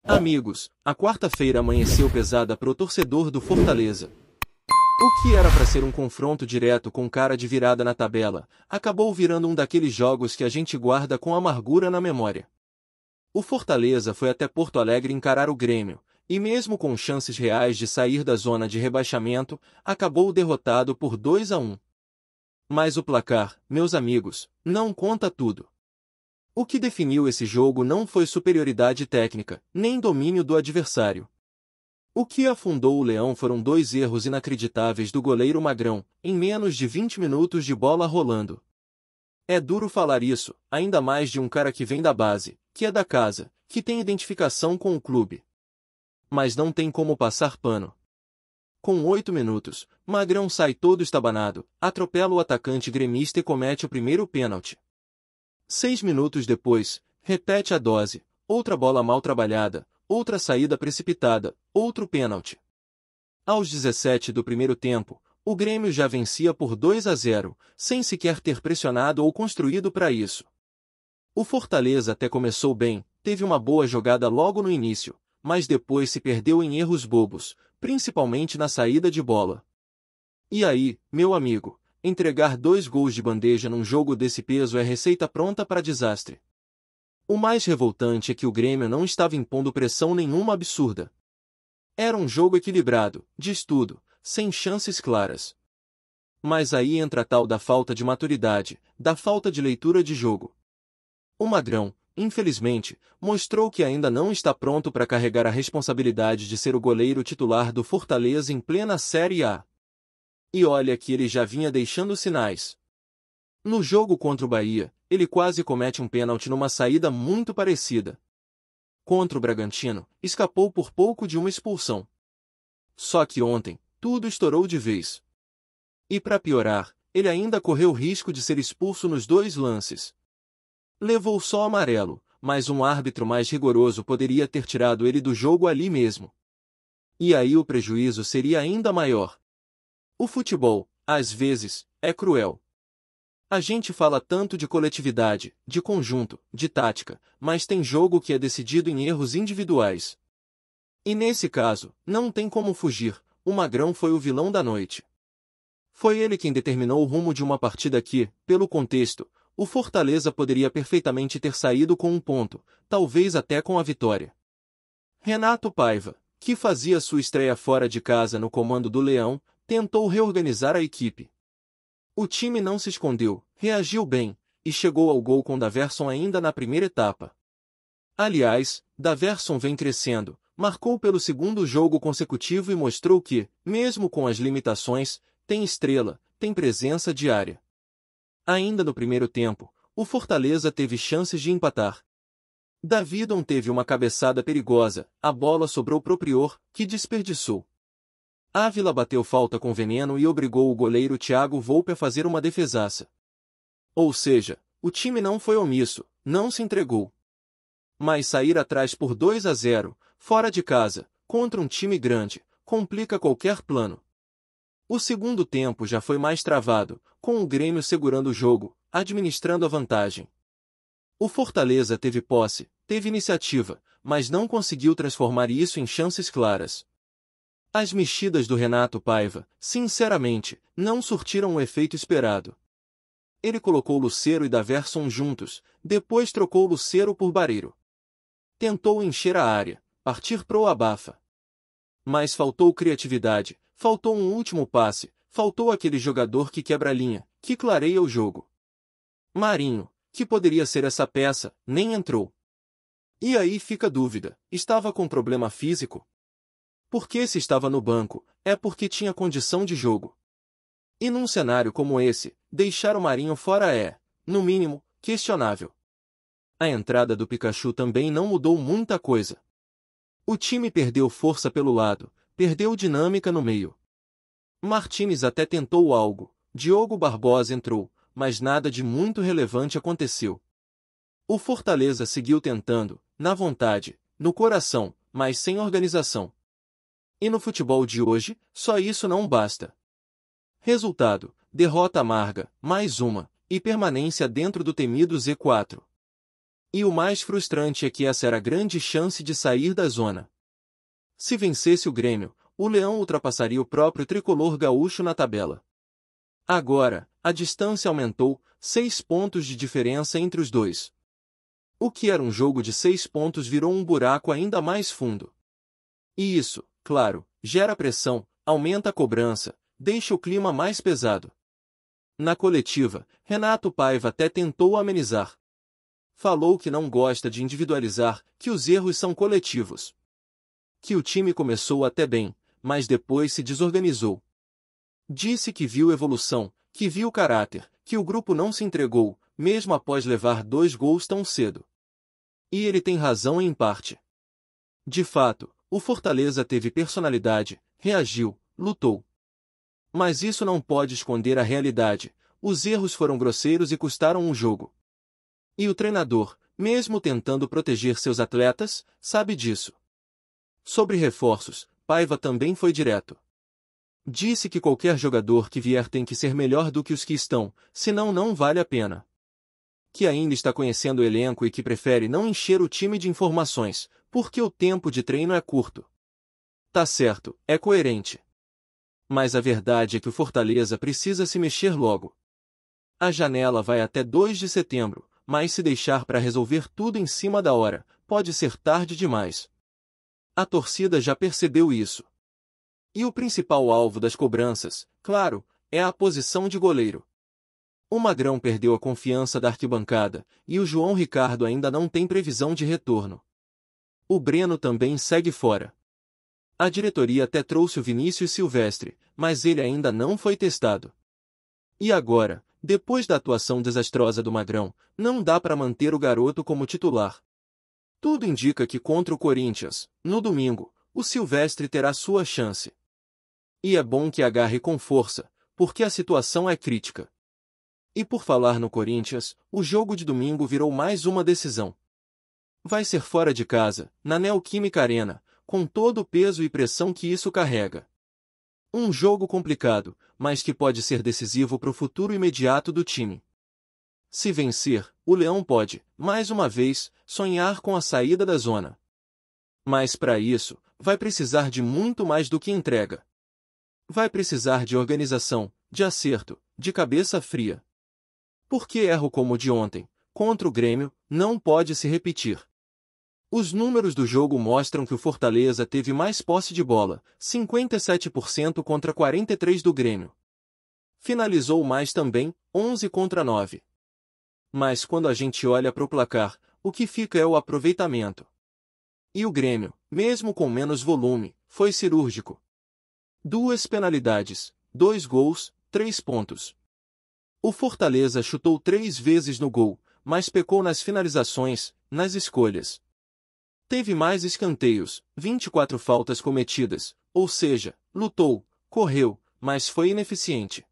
Amigos, a quarta-feira amanheceu pesada para o torcedor do Fortaleza. O que era para ser um confronto direto com cara de virada na tabela, acabou virando um daqueles jogos que a gente guarda com amargura na memória. O Fortaleza foi até Porto Alegre encarar o Grêmio, e mesmo com chances reais de sair da zona de rebaixamento, acabou derrotado por 2-1. Mas o placar, meus amigos, não conta tudo. O que definiu esse jogo não foi superioridade técnica, nem domínio do adversário. O que afundou o Leão foram dois erros inacreditáveis do goleiro Magrão, em menos de 20 minutos de bola rolando. É duro falar isso, ainda mais de um cara que vem da base, que é da casa, que tem identificação com o clube. Mas não tem como passar pano. Com 8 minutos, Magrão sai todo estabanado, atropela o atacante gremista e comete o primeiro pênalti. 6 minutos depois, repete a dose, outra bola mal trabalhada, outra saída precipitada, outro pênalti. Aos 17 do primeiro tempo, o Grêmio já vencia por 2-0, sem sequer ter pressionado ou construído para isso. O Fortaleza até começou bem, teve uma boa jogada logo no início, mas depois se perdeu em erros bobos, principalmente na saída de bola. E aí, meu amigo, entregar 2 gols de bandeja num jogo desse peso é receita pronta para desastre. O mais revoltante é que o Grêmio não estava impondo pressão nenhuma absurda. Era um jogo equilibrado, de estudo, sem chances claras. Mas aí entra a tal da falta de maturidade, da falta de leitura de jogo. O Magrão, infelizmente, mostrou que ainda não está pronto para carregar a responsabilidade de ser o goleiro titular do Fortaleza em plena Série A. E olha que ele já vinha deixando sinais. No jogo contra o Bahia, ele quase comete um pênalti numa saída muito parecida. Contra o Bragantino, escapou por pouco de uma expulsão. Só que ontem, tudo estourou de vez. E para piorar, ele ainda correu o risco de ser expulso nos 2 lances. Levou só amarelo, mas um árbitro mais rigoroso poderia ter tirado ele do jogo ali mesmo. E aí o prejuízo seria ainda maior. O futebol, às vezes, é cruel. A gente fala tanto de coletividade, de conjunto, de tática, mas tem jogo que é decidido em erros individuais. E nesse caso, não tem como fugir, o Magrão foi o vilão da noite. Foi ele quem determinou o rumo de uma partida que, pelo contexto, o Fortaleza poderia perfeitamente ter saído com 1 ponto, talvez até com a vitória. Renato Paiva, que fazia sua estreia fora de casa no comando do Leão, tentou reorganizar a equipe. O time não se escondeu, reagiu bem, e chegou ao gol com Daverson ainda na primeira etapa. Aliás, Daverson vem crescendo, marcou pelo 2º jogo consecutivo e mostrou que, mesmo com as limitações, tem estrela, tem presença diária. Ainda no primeiro tempo, o Fortaleza teve chances de empatar. Davidson teve uma cabeçada perigosa, a bola sobrou pro Prior, que desperdiçou. Ávila bateu falta com veneno e obrigou o goleiro Thiago Volpe a fazer uma defesaça. Ou seja, o time não foi omisso, não se entregou. Mas sair atrás por 2-0, fora de casa, contra um time grande, complica qualquer plano. O segundo tempo já foi mais travado, com o Grêmio segurando o jogo, administrando a vantagem. O Fortaleza teve posse, teve iniciativa, mas não conseguiu transformar isso em chances claras. As mexidas do Renato Paiva, sinceramente, não surtiram o efeito esperado. Ele colocou Lucero e Daverson juntos, depois trocou Lucero por Barreiro. Tentou encher a área, partir pro abafa. Mas faltou criatividade, faltou um último passe, faltou aquele jogador que quebra a linha, que clareia o jogo. Marinho, que poderia ser essa peça, nem entrou. E aí fica a dúvida, estava com problema físico? Porque se estava no banco, é porque tinha condição de jogo. E num cenário como esse, deixar o Marinho fora é, no mínimo, questionável. A entrada do Pikachu também não mudou muita coisa. O time perdeu força pelo lado, perdeu dinâmica no meio. Martínez até tentou algo, Diogo Barbosa entrou, mas nada de muito relevante aconteceu. O Fortaleza seguiu tentando, na vontade, no coração, mas sem organização. E no futebol de hoje, só isso não basta. Resultado, derrota amarga, mais uma, e permanência dentro do temido Z4. E o mais frustrante é que essa era a grande chance de sair da zona. Se vencesse o Grêmio, o Leão ultrapassaria o próprio tricolor gaúcho na tabela. Agora, a distância aumentou, 6 pontos de diferença entre os dois. O que era um jogo de 6 pontos virou um buraco ainda mais fundo. E isso, claro, gera pressão, aumenta a cobrança, deixa o clima mais pesado. Na coletiva, Renato Paiva até tentou amenizar. Falou que não gosta de individualizar, que os erros são coletivos. Que o time começou até bem, mas depois se desorganizou. Disse que viu evolução, que viu caráter, que o grupo não se entregou, mesmo após levar 2 gols tão cedo. E ele tem razão em parte. De fato, o Fortaleza teve personalidade, reagiu, lutou. Mas isso não pode esconder a realidade, os erros foram grosseiros e custaram um jogo. E o treinador, mesmo tentando proteger seus atletas, sabe disso. Sobre reforços, Paiva também foi direto. Disse que qualquer jogador que vier tem que ser melhor do que os que estão, senão não vale a pena. Que ainda está conhecendo o elenco e que prefere não encher o time de informações, porque o tempo de treino é curto. Tá certo, é coerente. Mas a verdade é que o Fortaleza precisa se mexer logo. A janela vai até 2 de setembro, mas se deixar para resolver tudo em cima da hora, pode ser tarde demais. A torcida já percebeu isso. E o principal alvo das cobranças, claro, é a posição de goleiro. O Magrão perdeu a confiança da arquibancada, e o João Ricardo ainda não tem previsão de retorno. O Breno também segue fora. A diretoria até trouxe o Vinícius Silvestre, mas ele ainda não foi testado. E agora, depois da atuação desastrosa do Magrão, não dá para manter o garoto como titular. Tudo indica que contra o Corinthians, no domingo, o Silvestre terá sua chance. E é bom que agarre com força, porque a situação é crítica. E por falar no Corinthians, o jogo de domingo virou mais uma decisão. Vai ser fora de casa, na Neoquímica Arena, com todo o peso e pressão que isso carrega. Um jogo complicado, mas que pode ser decisivo para o futuro imediato do time. Se vencer, o Leão pode, mais uma vez, sonhar com a saída da zona. Mas para isso, vai precisar de muito mais do que entrega. Vai precisar de organização, de acerto, de cabeça fria. Porque erro como o de ontem, contra o Grêmio, não pode se repetir. Os números do jogo mostram que o Fortaleza teve mais posse de bola, 57% contra 43% do Grêmio. Finalizou mais também, 11 contra 9. Mas quando a gente olha para o placar, o que fica é o aproveitamento. E o Grêmio, mesmo com menos volume, foi cirúrgico. 2 penalidades, 2 gols, 3 pontos. O Fortaleza chutou 3 vezes no gol, mas pecou nas finalizações, nas escolhas. Teve mais escanteios, 24 faltas cometidas, ou seja, lutou, correu, mas foi ineficiente.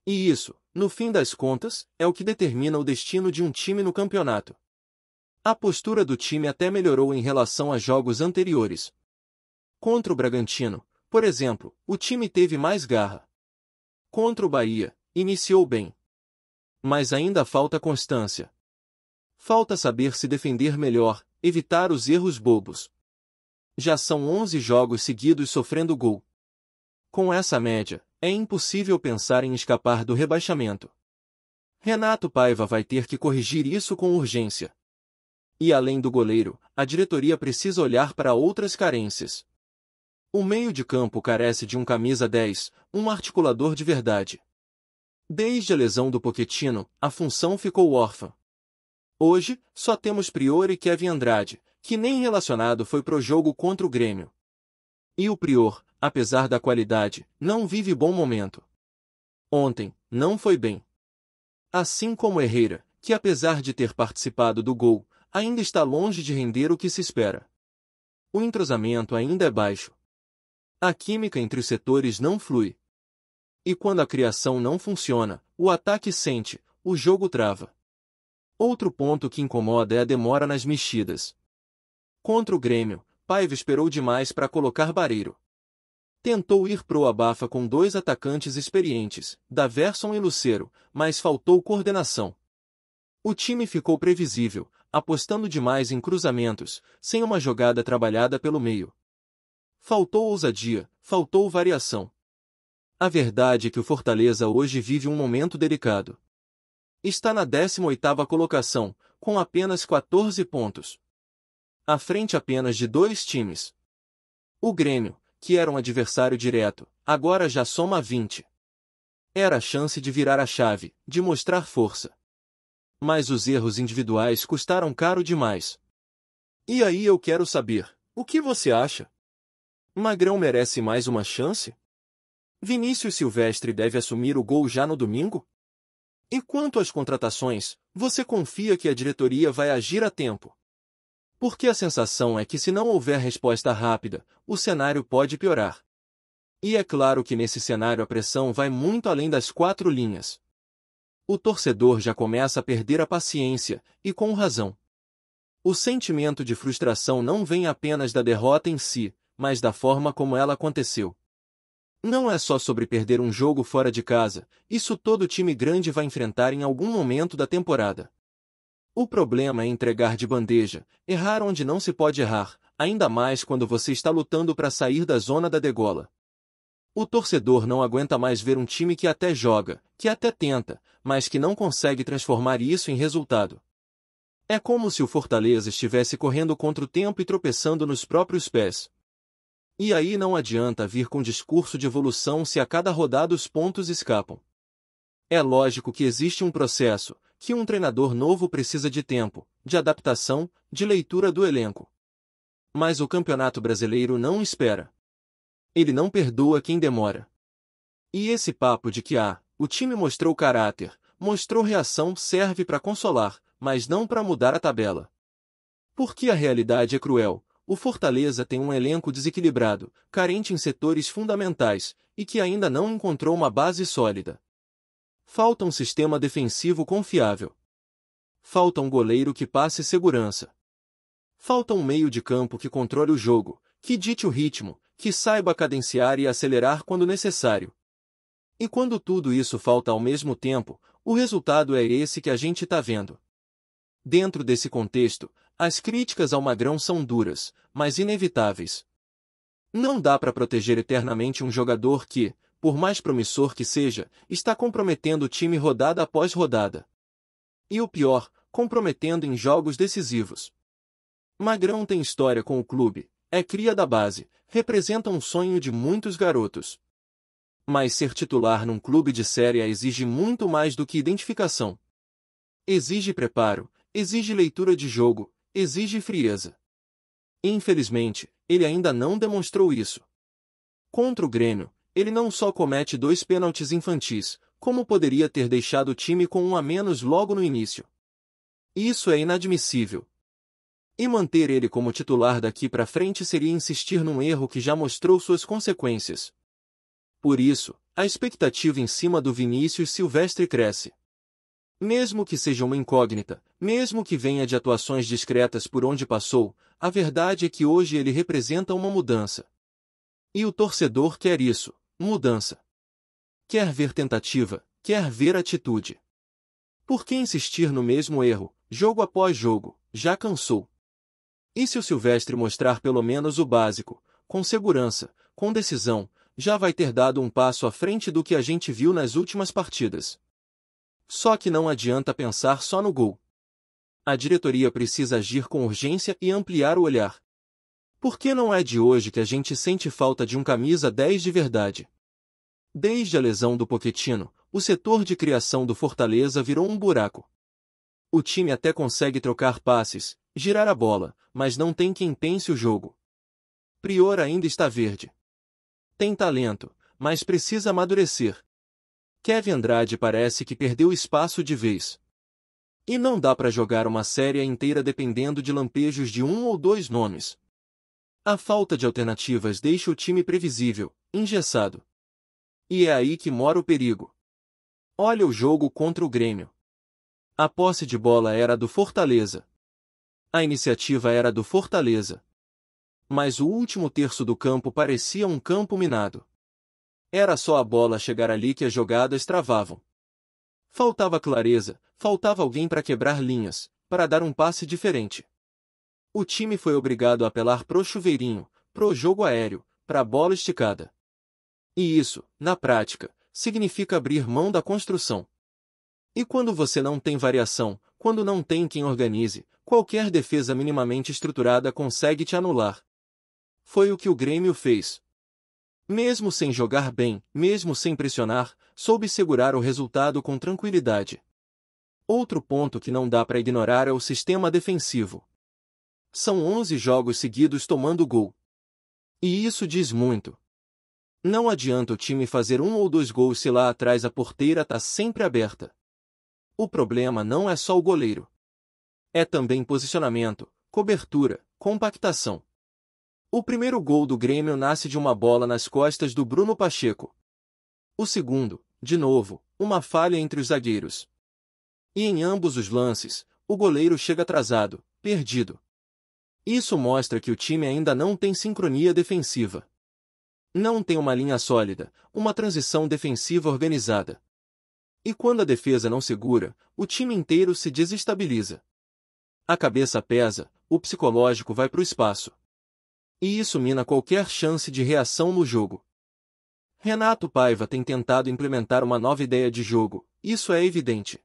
E isso, no fim das contas, é o que determina o destino de um time no campeonato. A postura do time até melhorou em relação a jogos anteriores. Contra o Bragantino, por exemplo, o time teve mais garra. Contra o Bahia, iniciou bem. Mas ainda falta constância. Falta saber se defender melhor, evitar os erros bobos. Já são 11 jogos seguidos sofrendo gol. Com essa média, é impossível pensar em escapar do rebaixamento. Renato Paiva vai ter que corrigir isso com urgência. E além do goleiro, a diretoria precisa olhar para outras carências. O meio de campo carece de um camisa 10, um articulador de verdade. Desde a lesão do Pochettino, a função ficou órfã. Hoje, só temos Prior e Kevin Andrade, que nem relacionado foi pro jogo contra o Grêmio. E o Prior, apesar da qualidade, não vive bom momento. Ontem, não foi bem. Assim como Herrera, que apesar de ter participado do gol, ainda está longe de render o que se espera. O entrosamento ainda é baixo. A química entre os setores não flui. E quando a criação não funciona, o ataque sente, o jogo trava. Outro ponto que incomoda é a demora nas mexidas. Contra o Grêmio, Paiva esperou demais para colocar Barreiro. Tentou ir pro abafa com 2 atacantes experientes, Daverson e Lucero, mas faltou coordenação. O time ficou previsível, apostando demais em cruzamentos, sem uma jogada trabalhada pelo meio. Faltou ousadia, faltou variação. A verdade é que o Fortaleza hoje vive um momento delicado. Está na 18ª colocação, com apenas 14 pontos. À frente apenas de 2 times. O Grêmio, que era um adversário direto, agora já soma 20. Era a chance de virar a chave, de mostrar força. Mas os erros individuais custaram caro demais. E aí eu quero saber, o que você acha? Magrão merece mais uma chance? Vinícius Silvestre deve assumir o gol já no domingo? E quanto às contratações, você confia que a diretoria vai agir a tempo? Porque a sensação é que se não houver resposta rápida, o cenário pode piorar. E é claro que nesse cenário a pressão vai muito além das 4 linhas. O torcedor já começa a perder a paciência, e com razão. O sentimento de frustração não vem apenas da derrota em si, mas da forma como ela aconteceu. Não é só sobre perder um jogo fora de casa, isso todo time grande vai enfrentar em algum momento da temporada. O problema é entregar de bandeja, errar onde não se pode errar, ainda mais quando você está lutando para sair da zona da degola. O torcedor não aguenta mais ver um time que até joga, que até tenta, mas que não consegue transformar isso em resultado. É como se o Fortaleza estivesse correndo contra o tempo e tropeçando nos próprios pés. E aí não adianta vir com discurso de evolução se a cada rodada os pontos escapam. É lógico que existe um processo, que um treinador novo precisa de tempo, de adaptação, de leitura do elenco. Mas o Campeonato Brasileiro não espera. Ele não perdoa quem demora. E esse papo de que o time mostrou caráter, mostrou reação serve para consolar, mas não para mudar a tabela. Porque a realidade é cruel. O Fortaleza tem um elenco desequilibrado, carente em setores fundamentais, e que ainda não encontrou uma base sólida. Falta um sistema defensivo confiável. Falta um goleiro que passe segurança. Falta um meio de campo que controle o jogo, que dite o ritmo, que saiba cadenciar e acelerar quando necessário. E quando tudo isso falta ao mesmo tempo, o resultado é esse que a gente está vendo. Dentro desse contexto, as críticas ao Magrão são duras, mas inevitáveis. Não dá para proteger eternamente um jogador que, por mais promissor que seja, está comprometendo o time rodada após rodada. E o pior, comprometendo em jogos decisivos. Magrão tem história com o clube, é cria da base, representa um sonho de muitos garotos. Mas ser titular num clube de Série A exige muito mais do que identificação. Exige preparo, exige leitura de jogo, exige frieza. Infelizmente, ele ainda não demonstrou isso. Contra o Grêmio, ele não só comete 2 pênaltis infantis, como poderia ter deixado o time com 1 a menos logo no início. Isso é inadmissível. E manter ele como titular daqui para frente seria insistir num erro que já mostrou suas consequências. Por isso, a expectativa em cima do Vinícius Silvestre cresce. Mesmo que seja uma incógnita, mesmo que venha de atuações discretas por onde passou, a verdade é que hoje ele representa uma mudança. E o torcedor quer isso, mudança. Quer ver tentativa, quer ver atitude. Por que insistir no mesmo erro, jogo após jogo, já cansou? E se o Silvestre mostrar pelo menos o básico, com segurança, com decisão, já vai ter dado um passo à frente do que a gente viu nas últimas partidas. Só que não adianta pensar só no gol. A diretoria precisa agir com urgência e ampliar o olhar. Porque não é de hoje que a gente sente falta de um camisa 10 de verdade. Desde a lesão do Pochettino, o setor de criação do Fortaleza virou um buraco. O time até consegue trocar passes, girar a bola, mas não tem quem pense o jogo. Prior ainda está verde. Tem talento, mas precisa amadurecer. Kevin Andrade parece que perdeu espaço de vez. E não dá para jogar uma série inteira dependendo de lampejos de 1 ou 2 nomes. A falta de alternativas deixa o time previsível, engessado. E é aí que mora o perigo. Olha o jogo contra o Grêmio. A posse de bola era do Fortaleza. A iniciativa era do Fortaleza. Mas o último terço do campo parecia um campo minado. Era só a bola chegar ali que as jogadas travavam. Faltava clareza, faltava alguém para quebrar linhas, para dar um passe diferente. O time foi obrigado a apelar pro chuveirinho, pro jogo aéreo, pra bola esticada. E isso, na prática, significa abrir mão da construção. E quando você não tem variação, quando não tem quem organize, qualquer defesa minimamente estruturada consegue te anular. Foi o que o Grêmio fez. Mesmo sem jogar bem, mesmo sem pressionar, soube segurar o resultado com tranquilidade. Outro ponto que não dá para ignorar é o sistema defensivo. São 11 jogos seguidos tomando gol. E isso diz muito. Não adianta o time fazer 1 ou 2 gols se lá atrás a porteira tá sempre aberta. O problema não é só o goleiro. É também posicionamento, cobertura, compactação. O primeiro gol do Grêmio nasce de uma bola nas costas do Bruno Pacheco. O segundo, de novo, uma falha entre os zagueiros. E em ambos os lances, o goleiro chega atrasado, perdido. Isso mostra que o time ainda não tem sincronia defensiva. Não tem uma linha sólida, uma transição defensiva organizada. E quando a defesa não segura, o time inteiro se desestabiliza. A cabeça pesa, o psicológico vai pro espaço. E isso mina qualquer chance de reação no jogo. Renato Paiva tem tentado implementar uma nova ideia de jogo, isso é evidente.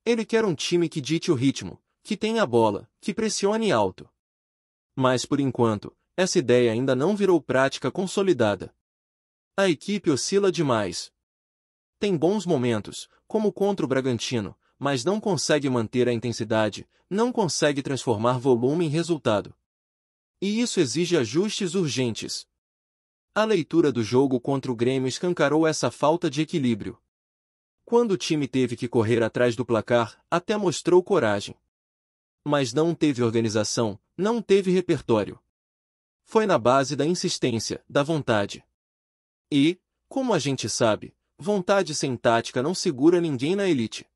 Ele quer um time que dite o ritmo, que tenha a bola, que pressione alto. Mas por enquanto, essa ideia ainda não virou prática consolidada. A equipe oscila demais. Tem bons momentos, como contra o Bragantino, mas não consegue manter a intensidade, não consegue transformar volume em resultado. E isso exige ajustes urgentes. A leitura do jogo contra o Grêmio escancarou essa falta de equilíbrio. Quando o time teve que correr atrás do placar, até mostrou coragem. Mas não teve organização, não teve repertório. Foi na base da insistência, da vontade. E, como a gente sabe, vontade sem tática não segura ninguém na elite.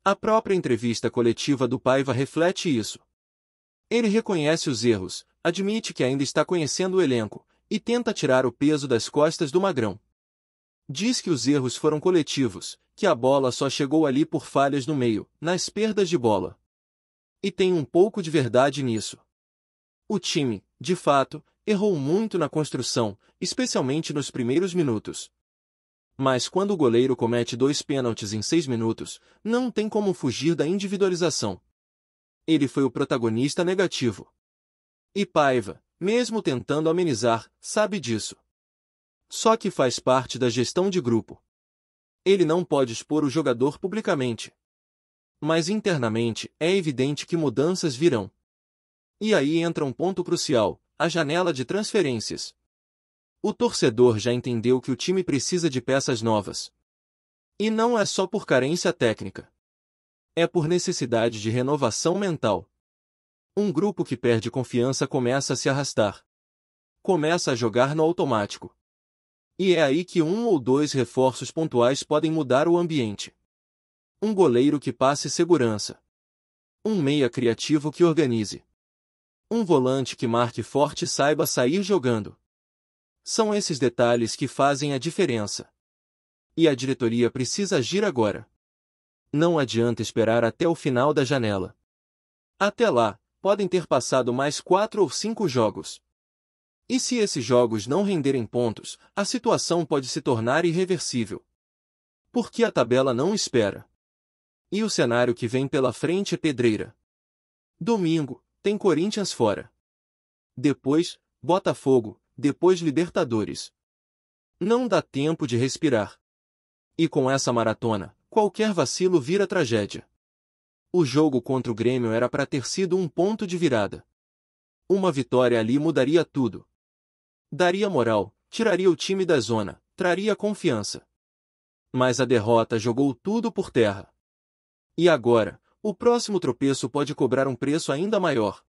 A própria entrevista coletiva do Paiva reflete isso. Ele reconhece os erros, admite que ainda está conhecendo o elenco, e tenta tirar o peso das costas do Magrão. Diz que os erros foram coletivos, que a bola só chegou ali por falhas no meio, nas perdas de bola. E tem um pouco de verdade nisso. O time, de fato, errou muito na construção, especialmente nos primeiros minutos. Mas quando o goleiro comete 2 pênaltis em 6 minutos, não tem como fugir da individualização. Ele foi o protagonista negativo. E Paiva, mesmo tentando amenizar, sabe disso. Só que faz parte da gestão de grupo. Ele não pode expor o jogador publicamente. Mas internamente, é evidente que mudanças virão. E aí entra um ponto crucial, a janela de transferências. O torcedor já entendeu que o time precisa de peças novas. E não é só por carência técnica. É por necessidade de renovação mental. Um grupo que perde confiança começa a se arrastar. Começa a jogar no automático. E é aí que 1 ou 2 reforços pontuais podem mudar o ambiente. Um goleiro que passe segurança. Um meia criativo que organize. Um volante que marque forte e saiba sair jogando. São esses detalhes que fazem a diferença. E a diretoria precisa agir agora. Não adianta esperar até o final da janela. Até lá, podem ter passado mais 4 ou 5 jogos. E se esses jogos não renderem pontos, a situação pode se tornar irreversível. Porque a tabela não espera. E o cenário que vem pela frente é pedreira. Domingo, tem Corinthians fora. Depois, Botafogo, depois Libertadores. Não dá tempo de respirar. E com essa maratona, qualquer vacilo vira tragédia. O jogo contra o Grêmio era para ter sido um ponto de virada. Uma vitória ali mudaria tudo. Daria moral, tiraria o time da zona, traria confiança. Mas a derrota jogou tudo por terra. E agora, o próximo tropeço pode cobrar um preço ainda maior.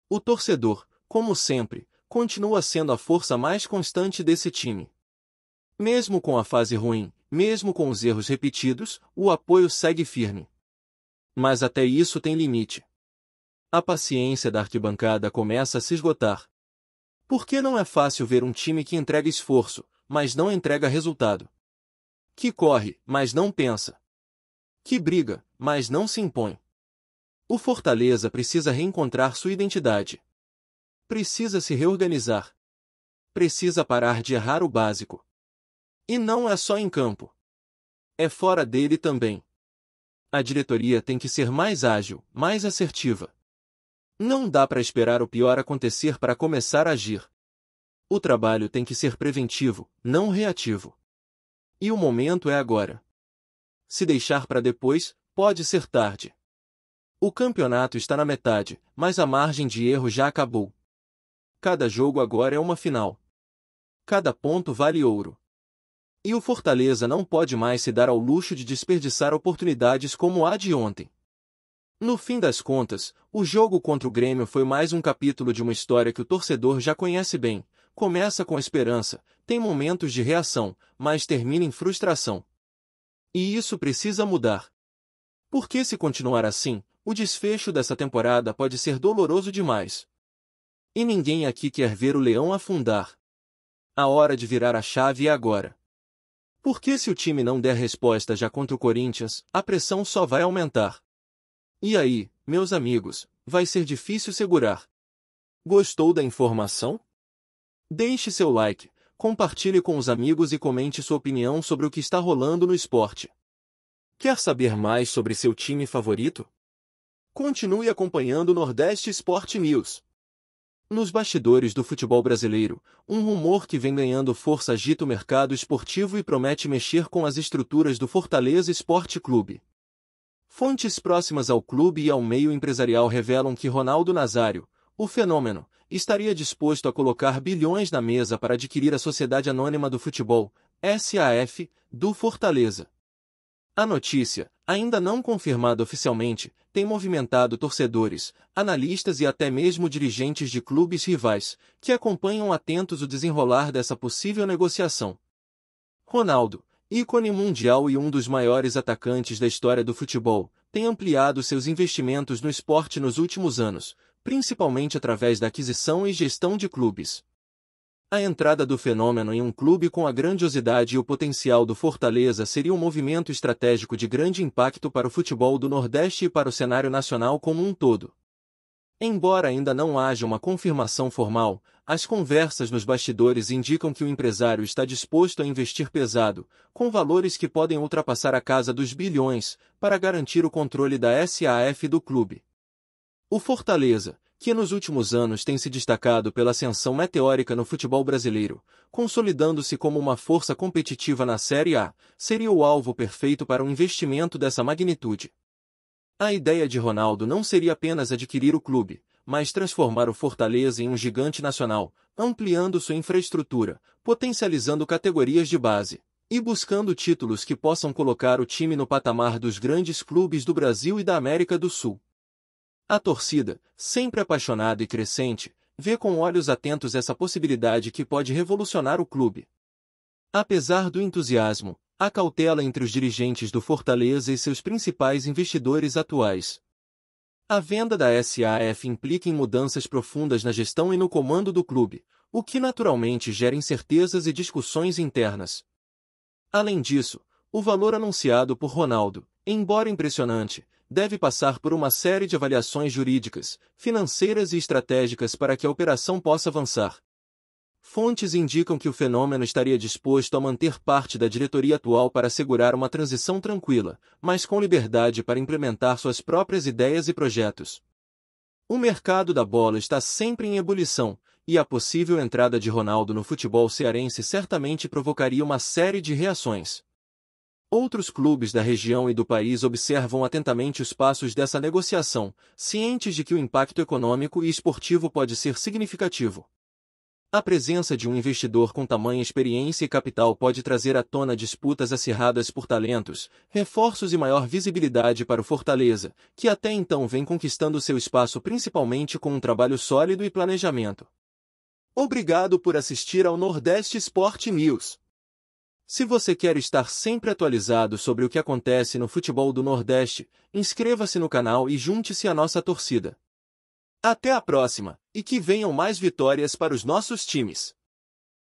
O torcedor, como sempre, continua sendo a força mais constante desse time. Mesmo com a fase ruim, mesmo com os erros repetidos, o apoio segue firme. Mas até isso tem limite. A paciência da arquibancada começa a se esgotar. Porque não é fácil ver um time que entrega esforço, mas não entrega resultado. Que corre, mas não pensa. Que briga, mas não se impõe. O Fortaleza precisa reencontrar sua identidade. Precisa se reorganizar. Precisa parar de errar o básico. E não é só em campo. É fora dele também. A diretoria tem que ser mais ágil, mais assertiva. Não dá para esperar o pior acontecer para começar a agir. O trabalho tem que ser preventivo, não reativo. E o momento é agora. Se deixar para depois, pode ser tarde. O campeonato está na metade, mas a margem de erro já acabou. Cada jogo agora é uma final. Cada ponto vale ouro. E o Fortaleza não pode mais se dar ao luxo de desperdiçar oportunidades como a de ontem. No fim das contas, o jogo contra o Grêmio foi mais um capítulo de uma história que o torcedor já conhece bem. Começa com esperança, tem momentos de reação, mas termina em frustração. E isso precisa mudar. Porque se continuar assim, o desfecho dessa temporada pode ser doloroso demais. E ninguém aqui quer ver o leão afundar. A hora de virar a chave é agora. Porque se o time não der resposta já contra o Corinthians, a pressão só vai aumentar. E aí, meus amigos, vai ser difícil segurar. Gostou da informação? Deixe seu like, compartilhe com os amigos e comente sua opinião sobre o que está rolando no esporte. Quer saber mais sobre seu time favorito? Continue acompanhando o Nordeste Sport News. Nos bastidores do futebol brasileiro, um rumor que vem ganhando força agita o mercado esportivo e promete mexer com as estruturas do Fortaleza Esporte Clube. Fontes próximas ao clube e ao meio empresarial revelam que Ronaldo Nazário, o fenômeno, estaria disposto a colocar bilhões na mesa para adquirir a Sociedade Anônima do Futebol, SAF, do Fortaleza. A notícia, ainda não confirmada oficialmente, tem movimentado torcedores, analistas e até mesmo dirigentes de clubes rivais, que acompanham atentos o desenrolar dessa possível negociação. Ronaldo, ícone mundial e um dos maiores atacantes da história do futebol, tem ampliado seus investimentos no esporte nos últimos anos, principalmente através da aquisição e gestão de clubes. A entrada do fenômeno em um clube com a grandiosidade e o potencial do Fortaleza seria um movimento estratégico de grande impacto para o futebol do Nordeste e para o cenário nacional como um todo. Embora ainda não haja uma confirmação formal, as conversas nos bastidores indicam que o empresário está disposto a investir pesado, com valores que podem ultrapassar a casa dos bilhões, para garantir o controle da SAF do clube. O Fortaleza, que nos últimos anos tem se destacado pela ascensão meteórica no futebol brasileiro, consolidando-se como uma força competitiva na Série A, seria o alvo perfeito para um investimento dessa magnitude. A ideia de Ronaldo não seria apenas adquirir o clube, mas transformar o Fortaleza em um gigante nacional, ampliando sua infraestrutura, potencializando categorias de base, e buscando títulos que possam colocar o time no patamar dos grandes clubes do Brasil e da América do Sul. A torcida, sempre apaixonada e crescente, vê com olhos atentos essa possibilidade que pode revolucionar o clube. Apesar do entusiasmo, há cautela entre os dirigentes do Fortaleza e seus principais investidores atuais. A venda da SAF implica em mudanças profundas na gestão e no comando do clube, o que naturalmente gera incertezas e discussões internas. Além disso, o valor anunciado por Ronaldo, embora impressionante, deve passar por uma série de avaliações jurídicas, financeiras e estratégicas para que a operação possa avançar. Fontes indicam que o fenômeno estaria disposto a manter parte da diretoria atual para assegurar uma transição tranquila, mas com liberdade para implementar suas próprias ideias e projetos. O mercado da bola está sempre em ebulição, e a possível entrada de Ronaldo no futebol cearense certamente provocaria uma série de reações. Outros clubes da região e do país observam atentamente os passos dessa negociação, cientes de que o impacto econômico e esportivo pode ser significativo. A presença de um investidor com tamanha experiência e capital pode trazer à tona disputas acirradas por talentos, reforços e maior visibilidade para o Fortaleza, que até então vem conquistando seu espaço principalmente com um trabalho sólido e planejamento. Obrigado por assistir ao Nordeste Sport News. Se você quer estar sempre atualizado sobre o que acontece no futebol do Nordeste, inscreva-se no canal e junte-se à nossa torcida. Até a próxima, e que venham mais vitórias para os nossos times!